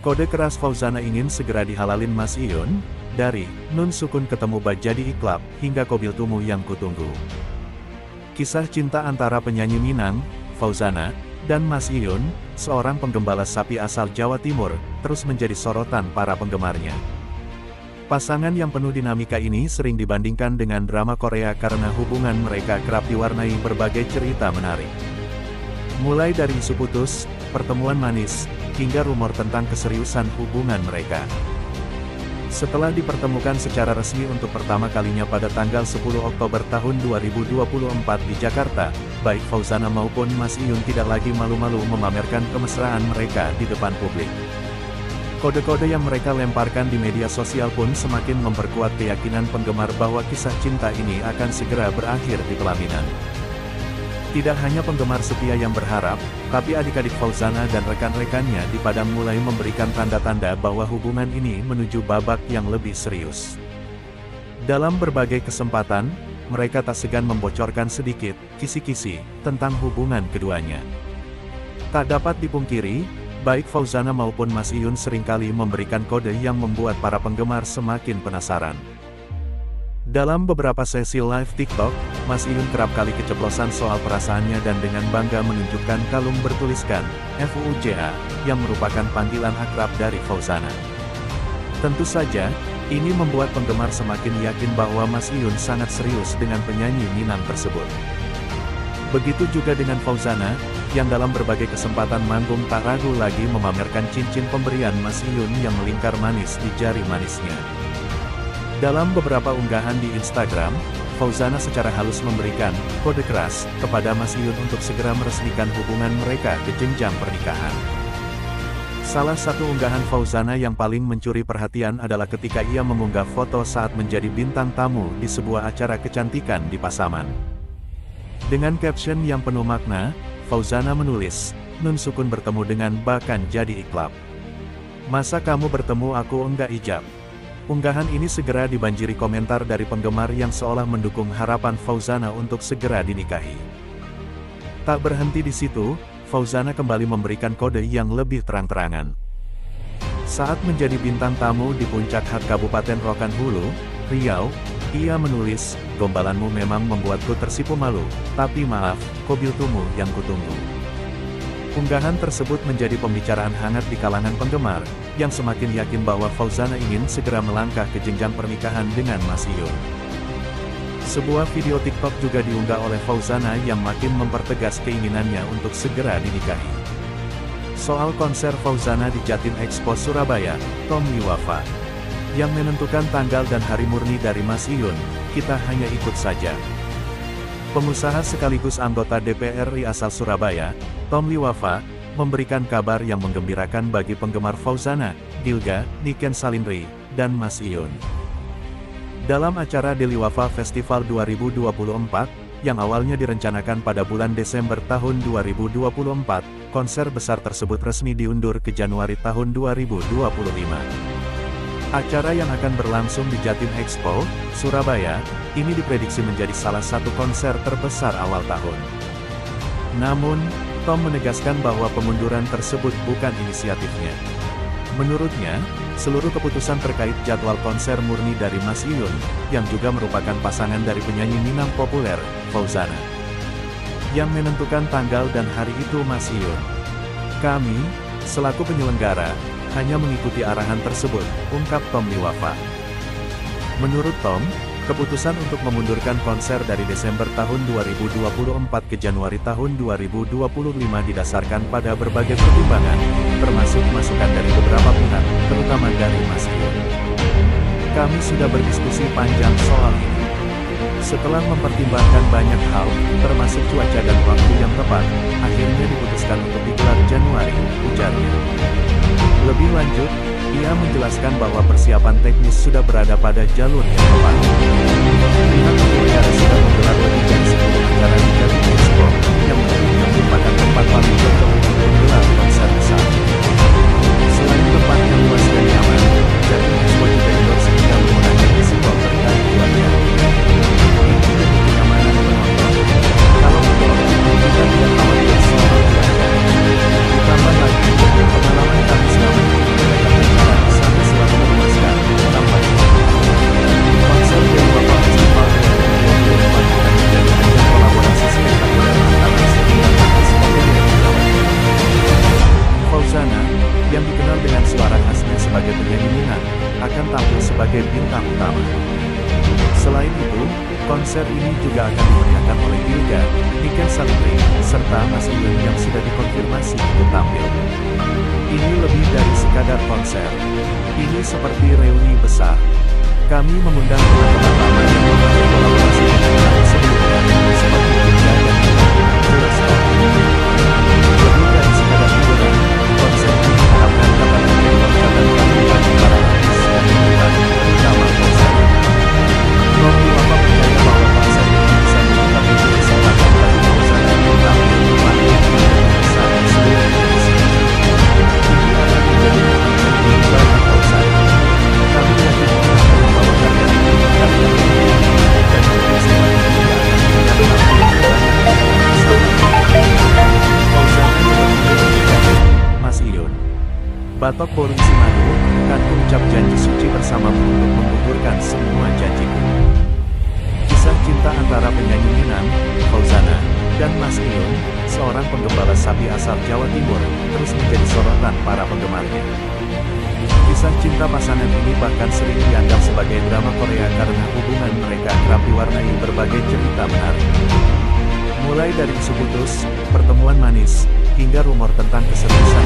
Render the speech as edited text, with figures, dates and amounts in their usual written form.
Kode keras Fauzana ingin segera dihalalin Mas Iyun, dari Nun Sukun ketemu Ba jadi iklap, hingga Kobil Tumu yang kutunggu. Kisah cinta antara penyanyi Minang, Fauzana, dan Mas Iyun, seorang penggembala sapi asal Jawa Timur, terus menjadi sorotan para penggemarnya. Pasangan yang penuh dinamika ini sering dibandingkan dengan drama Korea karena hubungan mereka kerap diwarnai berbagai cerita menarik. Mulai dari isu putus, pertemuan manis, hingga rumor tentang keseriusan hubungan mereka. Setelah dipertemukan secara resmi untuk pertama kalinya pada tanggal 10 Oktober tahun 2024 di Jakarta, baik Fauzana maupun Mas Iyun tidak lagi malu-malu memamerkan kemesraan mereka di depan publik. Kode-kode yang mereka lemparkan di media sosial pun semakin memperkuat keyakinan penggemar bahwa kisah cinta ini akan segera berakhir di pelaminan. Tidak hanya penggemar setia yang berharap, tapi adik-adik Fauzana dan rekan-rekannya di Padang mulai memberikan tanda-tanda bahwa hubungan ini menuju babak yang lebih serius. Dalam berbagai kesempatan, mereka tak segan membocorkan sedikit kisi-kisi tentang hubungan keduanya. Tak dapat dipungkiri, baik Fauzana maupun Mas Iyun seringkali memberikan kode yang membuat para penggemar semakin penasaran. Dalam beberapa sesi live TikTok, Mas Iyun kerap kali keceplosan soal perasaannya dan dengan bangga menunjukkan kalung bertuliskan FUJA, yang merupakan panggilan akrab dari Fauzana. Tentu saja, ini membuat penggemar semakin yakin bahwa Mas Iyun sangat serius dengan penyanyi Minang tersebut. Begitu juga dengan Fauzana, yang dalam berbagai kesempatan manggung tak ragu lagi memamerkan cincin pemberian Mas Iyun yang melingkar manis di jari manisnya. Dalam beberapa unggahan di Instagram, Fauzana secara halus memberikan kode keras kepada Mas Iyun untuk segera meresmikan hubungan mereka ke jenjang pernikahan. Salah satu unggahan Fauzana yang paling mencuri perhatian adalah ketika ia mengunggah foto saat menjadi bintang tamu di sebuah acara kecantikan di Pasaman. Dengan caption yang penuh makna, Fauzana menulis, "Nun Sukun bertemu dengan Ba kan jadi iklap. Masa kamu bertemu aku enggak ijab?" Unggahan ini segera dibanjiri komentar dari penggemar yang seolah mendukung harapan Fauzana untuk segera dinikahi. Tak berhenti di situ, Fauzana kembali memberikan kode yang lebih terang-terangan. Saat menjadi bintang tamu di puncak hak Kabupaten Rokan Hulu, Riau, ia menulis, "Gombalanmu memang membuatku tersipu malu, tapi maaf, Kobil Tumu yang kutunggu." Unggahan tersebut menjadi pembicaraan hangat di kalangan penggemar, yang semakin yakin bahwa Fauzana ingin segera melangkah ke jenjang pernikahan dengan Mas Iyun. Sebuah video TikTok juga diunggah oleh Fauzana yang makin mempertegas keinginannya untuk segera dinikahi. Soal konser Fauzana di Jatim Expo Surabaya, Tom Liwafa, yang menentukan tanggal dan hari murni dari Mas Iyun, kita hanya ikut saja. Pengusaha sekaligus anggota DPR RI asal Surabaya, Tom Liwafa, memberikan kabar yang menggembirakan bagi penggemar Fauzana, Gilga, Niken Salindri, dan Mas Iyun. Dalam acara Deliwafa Festival 2024, yang awalnya direncanakan pada bulan Desember tahun 2024, konser besar tersebut resmi diundur ke Januari tahun 2025. Acara yang akan berlangsung di Jatim Expo, Surabaya, ini diprediksi menjadi salah satu konser terbesar awal tahun. Namun, Tom menegaskan bahwa pengunduran tersebut bukan inisiatifnya. Menurutnya, seluruh keputusan terkait jadwal konser murni dari Mas Iyun, yang juga merupakan pasangan dari penyanyi Minang populer, Fauzana. Yang menentukan tanggal dan hari itu Mas Iyun. Kami, selaku penyelenggara, hanya mengikuti arahan tersebut, ungkap Tom Liwafa. Menurut Tom, keputusan untuk memundurkan konser dari Desember tahun 2024 ke Januari tahun 2025 didasarkan pada berbagai pertimbangan, termasuk masukan dari beberapa pihak, terutama dari Mas Iyun. Kami sudah berdiskusi panjang soal ini. Setelah mempertimbangkan banyak hal, termasuk cuaca dan waktu yang tepat, akhirnya diputuskan untuk digelar Januari, ujarnya. Lebih lanjut, ia menjelaskan bahwa persiapan teknis sudah berada pada jalur yang tepat. Pihak penyelenggara sudah menggelar lebih dari 10 acara di Jatim Expo, yang menurutnya merupakan tempat paling cocok untuk menggelar konser besar. Selain tempat yang luas dan nyaman, Jatim Expo juga endorse hingga menggunakan risiko terkait cuaca. Ini juga kenyamanan penonton. Kalau betul, kita tidak khawatir soal cuaca. Ditambah lagi, pengalaman kami selama ini Fauzana, yang dikenal dengan suara khasnya sebagai penyanyi Minang, akan tampil sebagai bintang utama. Selain itu, konser ini juga akan dimeriahkan oleh Gilga, Niken Santri, serta Mas Iyun yang sudah dikonfirmasi untuk tampil. Ini lebih dari sekadar konser. Ini seperti reuni besar. Kami mengundang teman-teman lama yang memiliki kolaborasi dengan kami sebelumnya, seperti Gilga dan Niken, jelas kok. Lebih dari sekadar hiburan, konser ini diharapkan dapat menjadi loncatan kami bagi para artis dan bintang utama konser. Rocky Wapa percaya bahwa konser ini bisa membuka pintu kesempatan bagi Fauzana untuk tampil kembali di film besar di seluruh Indonesia. Ini akan menjadi momen yang bagi Fauzana. Kami yakin akan membawa karya ini ke karya ini dan mungkin semakin tidak akan menjadi Fauzana juga menjadi Mas Iyun. Batok Porung Simadu akan mengucap janji suci bersamamu untuk menggugurkan semua janjiku. Kisah cinta antara penyanyi Minang, Fauzana, dan Mas Iyun, seorang penggembala sapi asal Jawa Timur, terus menjadi sorotan para penggemarnya. Kisah cinta pasangan ini bahkan sering dianggap sebagai drama Korea karena hubungan mereka kerap diwarnai berbagai cerita menarik. Mulai dari isu putus, pertemuan manis, hingga rumor tentang keseriusan